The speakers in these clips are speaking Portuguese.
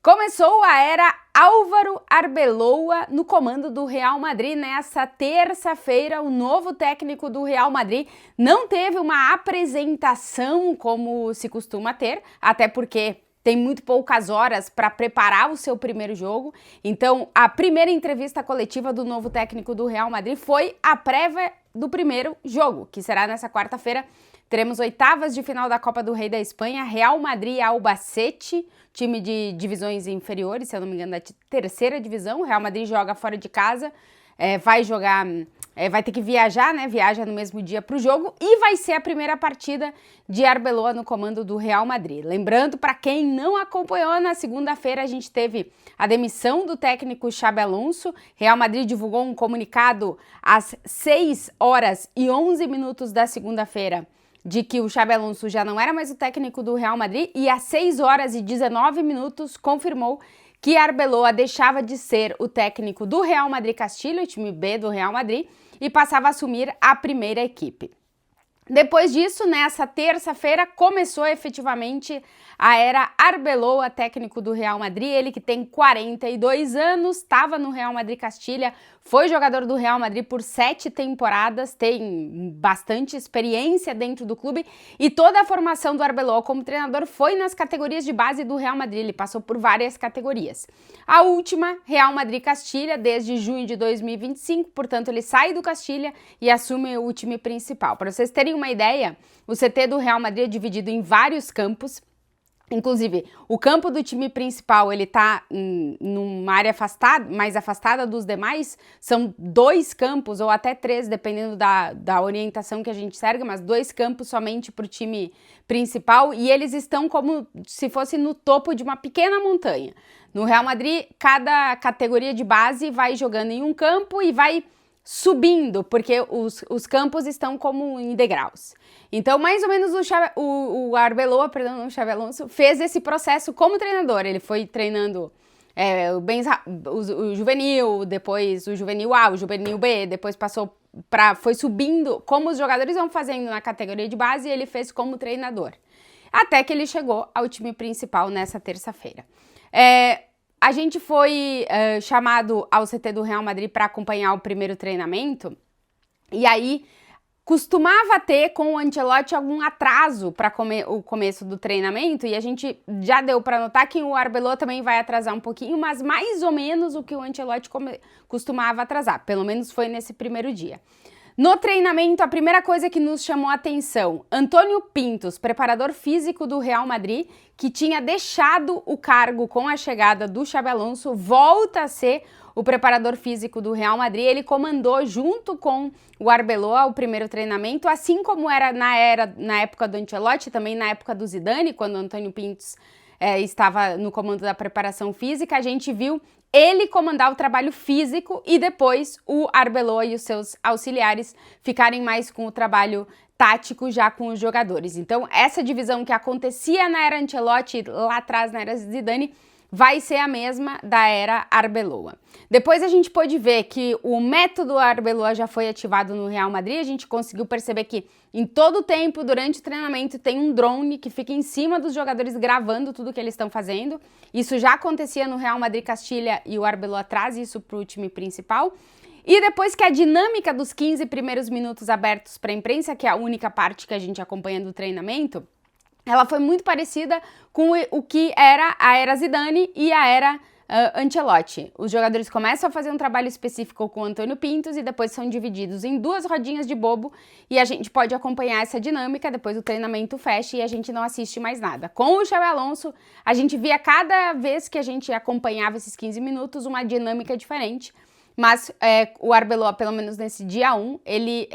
Começou a era Álvaro Arbeloa no comando do Real Madrid. Nessa terça-feira, o novo técnico do Real Madrid não teve uma apresentação como se costuma ter, até porque tem muito poucas horas para preparar o seu primeiro jogo. Então, a primeira entrevista coletiva do novo técnico do Real Madrid foi a prévia do primeiro jogo, que será nessa quarta-feira. Teremos oitavas de final da Copa do Rei da Espanha, Real Madrid e Albacete, time de divisões inferiores, se eu não me engano, da terceira divisão. O Real Madrid joga fora de casa, vai ter que viajar, né? Viaja no mesmo dia para o jogo e vai ser a primeira partida de Arbeloa no comando do Real Madrid. Lembrando, para quem não acompanhou, na segunda-feira a gente teve a demissão do técnico Xabi Alonso. Real Madrid divulgou um comunicado às 6h11 da segunda-feira de que o Xabi Alonso já não era mais o técnico do Real Madrid e às 6h19 confirmou que Arbeloa deixava de ser o técnico do Real Madrid Castilho, o time B do Real Madrid, e passava a assumir a primeira equipe. Depois disso, nessa terça-feira, começou efetivamente a era Arbeloa, técnico do Real Madrid. Ele que tem 42 anos, estava no Real Madrid Castilha, foi jogador do Real Madrid por 7 temporadas, tem bastante experiência dentro do clube e toda a formação do Arbeloa como treinador foi nas categorias de base do Real Madrid. Ele passou por várias categorias. A última, Real Madrid Castilha, desde junho de 2025, portanto ele sai do Castilha e assume o time principal. Para vocês terem uma ideia, o CT do Real Madrid é dividido em vários campos. Inclusive, o campo do time principal, ele tá numa área mais afastada dos demais. São 2 campos, ou até 3, dependendo da orientação que a gente segue, mas 2 campos somente para o time principal. E eles estão como se fosse no topo de uma pequena montanha. No Real Madrid, cada categoria de base vai jogando em um campo e vai subindo, porque os campos estão como em degraus. Então, mais ou menos o Arbeloa, não o Xabi Alonso, fez esse processo como treinador. Ele foi treinando o juvenil, depois o juvenil A, o juvenil B, depois foi subindo, como os jogadores vão fazendo na categoria de base, e ele fez como treinador. Até que ele chegou ao time principal nessa terça-feira. A gente foi chamado ao CT do Real Madrid para acompanhar o primeiro treinamento, e aí costumava ter com o Ancelotti algum atraso para o começo do treinamento, e a gente já deu para notar que o Arbeloa também vai atrasar um pouquinho, mas mais ou menos o que o Ancelotti costumava atrasar, pelo menos foi nesse primeiro dia. No treinamento, a primeira coisa que nos chamou a atenção, Antônio Pintos, preparador físico do Real Madrid, que tinha deixado o cargo com a chegada do Xabi Alonso, volta a ser o preparador físico do Real Madrid. Ele comandou junto com o Arbeloa o primeiro treinamento, assim como era na época do Ancelotti, também na época do Zidane, quando o Antônio Pintos estava no comando da preparação física. A gente viu ele comandar o trabalho físico e depois o Arbeloa e os seus auxiliares ficarem mais com o trabalho tático já com os jogadores. Então, essa divisão que acontecia na era Ancelotti, lá atrás na era Zidane, vai ser a mesma da era Arbeloa. Depois a gente pôde ver que o método Arbeloa já foi ativado no Real Madrid. A gente conseguiu perceber que em todo o tempo, durante o treinamento, tem um drone que fica em cima dos jogadores gravando tudo que eles estão fazendo. Isso já acontecia no Real Madrid Castilha e o Arbeloa traz isso para o time principal. E depois que a dinâmica dos 15 primeiros minutos abertos para a imprensa, que é a única parte que a gente acompanha do treinamento, ela foi muito parecida com o que era a era Zidane e a era Ancelotti. Os jogadores começam a fazer um trabalho específico com o Antônio Pintos e depois são divididos em 2 rodinhas de bobo e a gente pode acompanhar essa dinâmica, depois o treinamento fecha e a gente não assiste mais nada. Com o Xabi Alonso, a gente via cada vez que a gente acompanhava esses 15 minutos uma dinâmica diferente, mas o Arbeloa, pelo menos nesse dia 1, ele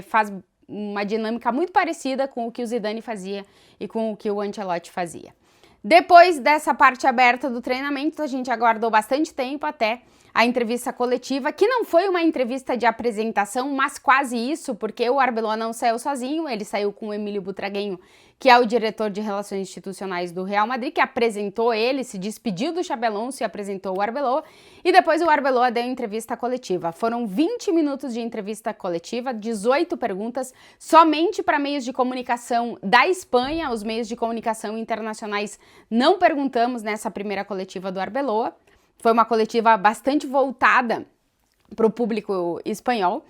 faz uma dinâmica muito parecida com o que o Zidane fazia e com o que o Ancelotti fazia. Depois dessa parte aberta do treinamento, a gente aguardou bastante tempo até a entrevista coletiva, que não foi uma entrevista de apresentação, mas quase isso, porque o Arbeloa não saiu sozinho, ele saiu com o Emílio Butragueño, que é o diretor de Relações Institucionais do Real Madrid, que apresentou ele, se despediu do Xabi Alonso e apresentou o Arbeloa, e depois o Arbeloa deu entrevista coletiva. Foram 20 minutos de entrevista coletiva, 18 perguntas, somente para meios de comunicação da Espanha. Os meios de comunicação internacionais não perguntamos nessa primeira coletiva do Arbeloa. Foi uma coletiva bastante voltada para o público espanhol.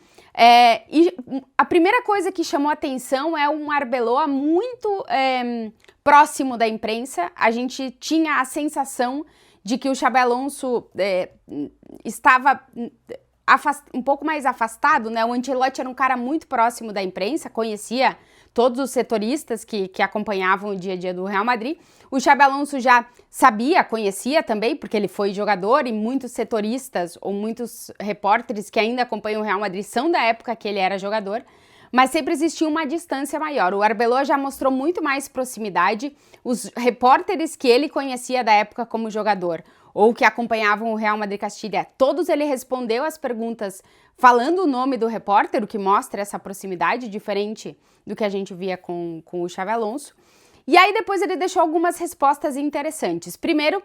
E a primeira coisa que chamou atenção é um Arbeloa muito próximo da imprensa. A gente tinha a sensação de que o Xabi Alonso estava um pouco mais afastado, né? O Ancelotti era um cara muito próximo da imprensa, conhecia todos os setoristas que acompanhavam o dia a dia do Real Madrid. O Xabi Alonso já sabia, conhecia também, porque ele foi jogador, e muitos setoristas ou muitos repórteres que ainda acompanham o Real Madrid são da época que ele era jogador, mas sempre existia uma distância maior. O Arbeloa já mostrou muito mais proximidade. Os repórteres que ele conhecia da época como jogador ou que acompanhavam o Real Madrid Castilha, todos ele respondeu as perguntas falando o nome do repórter, o que mostra essa proximidade, diferente do que a gente via com o Xabi Alonso. E aí depois ele deixou algumas respostas interessantes. Primeiro,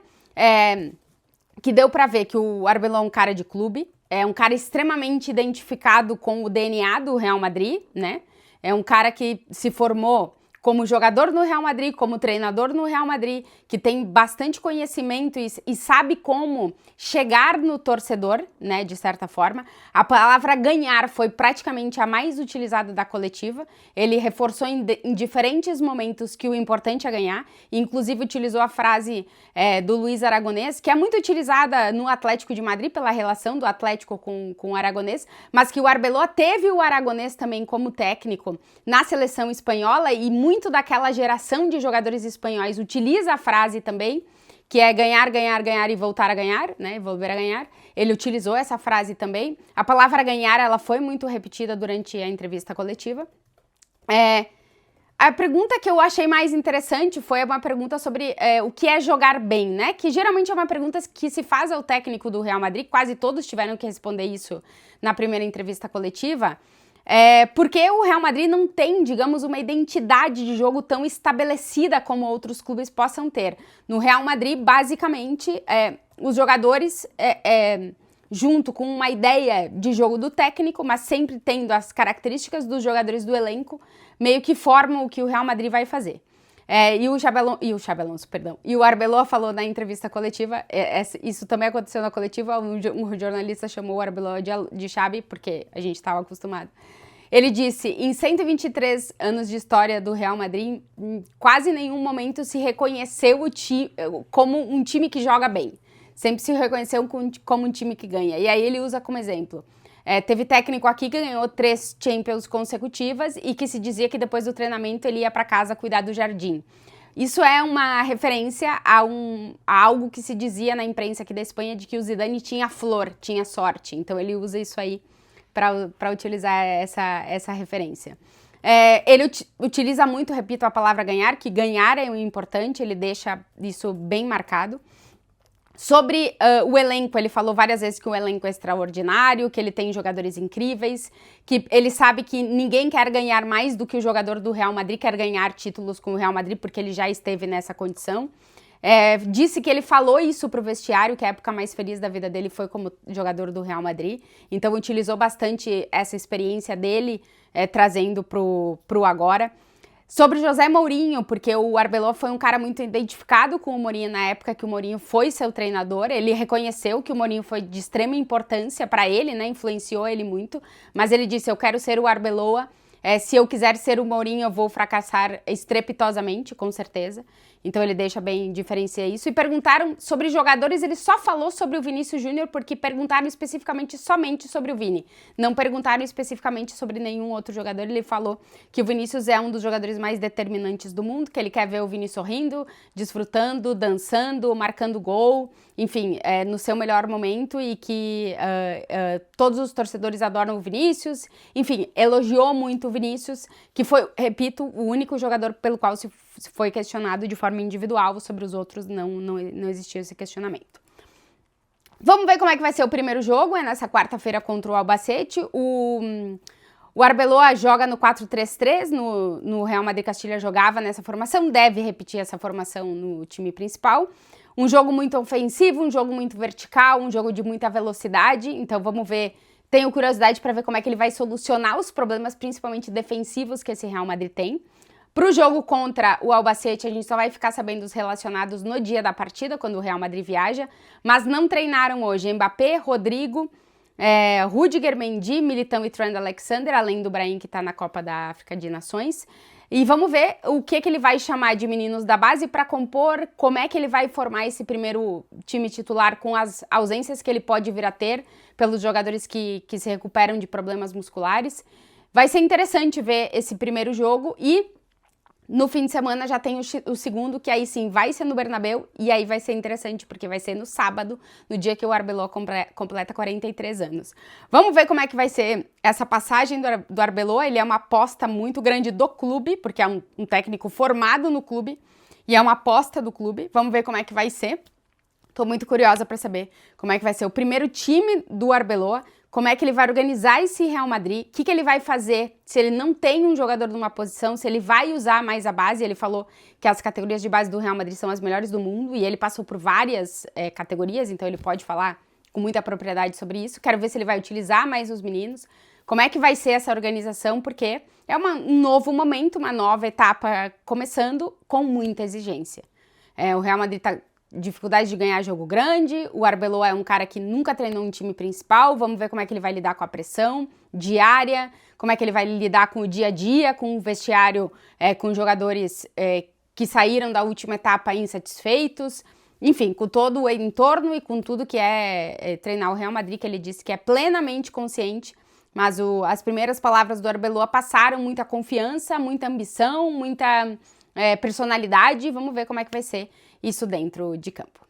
que deu para ver que o Arbeloa é um cara de clube, é um cara extremamente identificado com o DNA do Real Madrid, né? É um cara que se formou como jogador no Real Madrid, como treinador no Real Madrid, que tem bastante conhecimento e sabe como chegar no torcedor, né, de certa forma. A palavra ganhar foi praticamente a mais utilizada da coletiva. Ele reforçou em diferentes momentos que o importante é ganhar, e inclusive utilizou a frase do Luiz Aragonês, que é muito utilizada no Atlético de Madrid pela relação do Atlético com o Aragonês, mas que o Arbeloa teve o Aragonês também como técnico na seleção espanhola, e muito daquela geração de jogadores espanhóis utiliza a frase também, que é ganhar, ganhar, ganhar e voltar a ganhar, né, volver a ganhar. Ele utilizou essa frase também. A palavra ganhar, ela foi muito repetida durante a entrevista coletiva. A pergunta que eu achei mais interessante foi uma pergunta sobre o que é jogar bem, né, que geralmente é uma pergunta que se faz ao técnico do Real Madrid, quase todos tiveram que responder isso na primeira entrevista coletiva. Porque o Real Madrid não tem, digamos, uma identidade de jogo tão estabelecida como outros clubes possam ter. No Real Madrid, basicamente, os jogadores, junto com uma ideia de jogo do técnico, mas sempre tendo as características dos jogadores do elenco, meio que formam o que o Real Madrid vai fazer. E o Arbeloa falou na entrevista coletiva, isso também aconteceu na coletiva, um jornalista chamou o Arbeloa de Xabi, porque a gente estava acostumado. Ele disse, em 123 anos de história do Real Madrid, em quase nenhum momento se reconheceu como um time que joga bem. Sempre se reconheceu como um time que ganha. E aí ele usa como exemplo. Teve técnico aqui que ganhou 3 Champions consecutivas e que se dizia que depois do treinamento ele ia para casa cuidar do jardim. Isso é uma referência a algo que se dizia na imprensa aqui da Espanha, de que o Zidane tinha flor, tinha sorte. Então ele usa isso aí para utilizar essa referência. Ele utiliza muito, repito, a palavra ganhar, que ganhar é o importante, ele deixa isso bem marcado. Sobre o elenco, ele falou várias vezes que o elenco é extraordinário, que ele tem jogadores incríveis, que ele sabe que ninguém quer ganhar mais do que o jogador do Real Madrid quer ganhar títulos com o Real Madrid, porque ele já esteve nessa condição. Disse que ele falou isso pro vestiário, que a época mais feliz da vida dele foi como jogador do Real Madrid, então utilizou bastante essa experiência dele, trazendo pro agora. Sobre José Mourinho, porque o Arbeloa foi um cara muito identificado com o Mourinho na época que o Mourinho foi seu treinador, ele reconheceu que o Mourinho foi de extrema importância para ele, né, influenciou ele muito, mas ele disse, eu quero ser o Arbeloa, se eu quiser ser o Mourinho eu vou fracassar estrepitosamente, com certeza. Então ele deixa bem, diferenciar isso. E perguntaram sobre jogadores, ele só falou sobre o Vinícius Júnior porque perguntaram especificamente somente sobre o Vini. Não perguntaram especificamente sobre nenhum outro jogador. Ele falou que o Vinícius é um dos jogadores mais determinantes do mundo, que ele quer ver o Vini sorrindo, desfrutando, dançando, marcando gol, enfim, no seu melhor momento, e que todos os torcedores adoram o Vinícius. Enfim, elogiou muito o Vinícius, que foi, repito, o único jogador pelo qual se foi questionado de forma individual. Sobre os outros não existia esse questionamento. Vamos ver como é que vai ser o primeiro jogo, é nessa quarta-feira contra o Albacete. O Arbeloa joga no 4-3-3, no Real Madrid Castilha jogava nessa formação, deve repetir essa formação no time principal. Um jogo muito ofensivo, um jogo muito vertical, um jogo de muita velocidade, então vamos ver, tenho curiosidade para ver como é que ele vai solucionar os problemas, principalmente defensivos, que esse Real Madrid tem. Para o jogo contra o Albacete, a gente só vai ficar sabendo os relacionados no dia da partida, quando o Real Madrid viaja, mas não treinaram hoje Mbappé, Rodrigo, Rudiger, Mendy, Militão e Trent Alexander, além do Brahim que está na Copa da África de Nações. E vamos ver o que ele vai chamar de meninos da base para compor, como é que ele vai formar esse primeiro time titular com as ausências que ele pode vir a ter pelos jogadores que se recuperam de problemas musculares. Vai ser interessante ver esse primeiro jogo e no fim de semana já tem o segundo, que aí sim vai ser no Bernabéu, e aí vai ser interessante, porque vai ser no sábado, no dia que o Arbeloa completa 43 anos. Vamos ver como é que vai ser essa passagem do Arbeloa. Ele é uma aposta muito grande do clube, porque é um técnico formado no clube, e é uma aposta do clube. Vamos ver como é que vai ser. Tô muito curiosa para saber como é que vai ser o primeiro time do Arbeloa, como é que ele vai organizar esse Real Madrid, o que ele vai fazer se ele não tem um jogador numa posição, se ele vai usar mais a base. Ele falou que as categorias de base do Real Madrid são as melhores do mundo e ele passou por várias categorias, então ele pode falar com muita propriedade sobre isso. Quero ver se ele vai utilizar mais os meninos, como é que vai ser essa organização, porque é um novo momento, uma nova etapa começando com muita exigência. O Real Madrid está dificuldade de ganhar jogo grande, o Arbeloa é um cara que nunca treinou um time principal, vamos ver como é que ele vai lidar com a pressão diária, como é que ele vai lidar com o dia a dia, com o vestiário, com jogadores que saíram da última etapa insatisfeitos, enfim, com todo o entorno e com tudo que é treinar o Real Madrid, que ele disse que é plenamente consciente, mas as primeiras palavras do Arbeloa passaram muita confiança, muita ambição, muita personalidade. Vamos ver como é que vai ser isso dentro de campo.